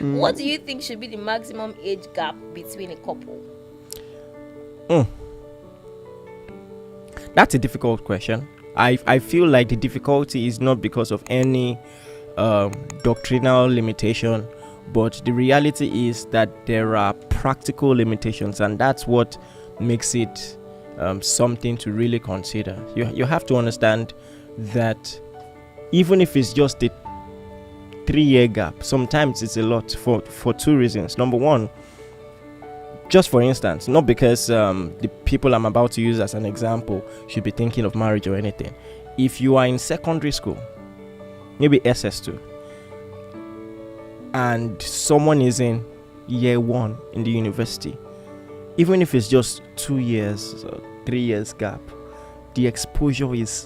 What do you think should be the maximum age gap between a couple? That's a difficult question. I feel like the difficulty is not because of any doctrinal limitation, but the reality is that there are practical limitations, and that's what makes it something to really consider. You have to understand that even if it's just a 3-year gap, sometimes it's a lot for two reasons. Number one, just for instance, not because the people I'm about to use as an example should be thinking of marriage or anything. If you are in secondary school, maybe SS2, and someone is in year 1 in the university, even if it's just 2 years or 3 years gap, the exposure is,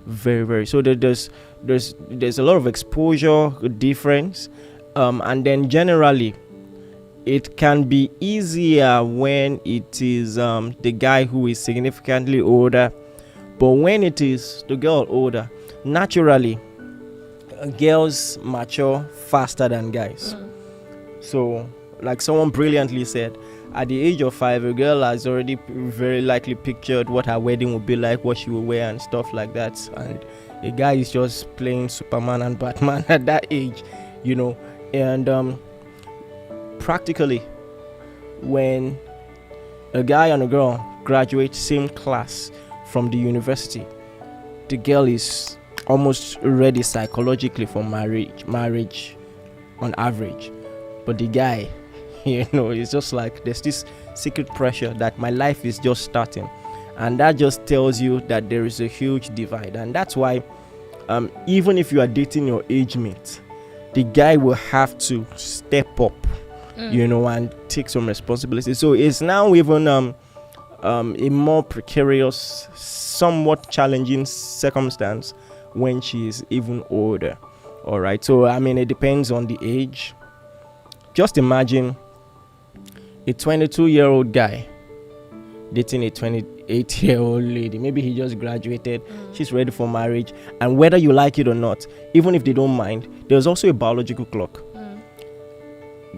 very, very. So there's a lot of exposure difference, and then generally, it can be easier when it is the guy who is significantly older, but when it is the girl older, naturally, girls mature faster than guys. So, like someone brilliantly said, at the age of 5, a girl has already very likely pictured what her wedding would be like, what she will wear, and stuff like that. And a guy is just playing Superman and Batman at that age, And practically, when a guy and a girl graduate same class from the university, the girl is almost ready psychologically for marriage on average, but the guy, it's just like there's this secret pressure that my life is just starting, and that just tells you that there is a huge divide. And that's why even if you are dating your age mate, the guy will have to step up, and take some responsibility. So it's now even a more precarious, somewhat challenging circumstance when she is even older. All right. So it depends on the age. Just imagine a 22-year-old guy dating a 28-year-old lady. Maybe he just graduated, she's ready for marriage, and whether you like it or not, even if they don't mind, there's also a biological clock.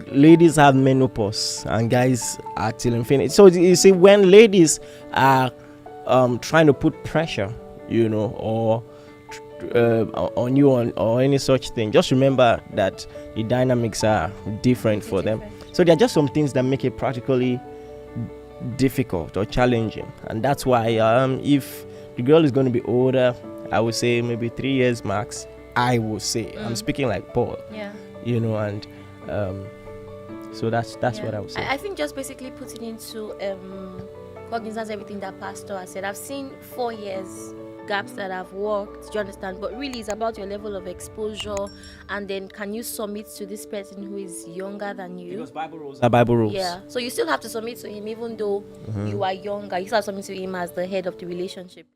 Ladies have menopause and guys are till infinity. So you see, when ladies are trying to put pressure, or on you or any such thing, just remember that the dynamics are different for them. So there are just some things that make it practically difficult or challenging, and that's why if the girl is going to be older, I would say maybe 3 years max. I would say I'm speaking like Paul, and so that's what I would say. I think just basically putting into cognizance everything that Pastor has said. I've seen 4 years gaps that have worked, do you understand? But really, it's about your level of exposure, and then can you submit to this person who is younger than you? Because Bible rules are Bible rules. Yeah, so you still have to submit to him, even though you are younger. You still have to submit to him as the head of the relationship.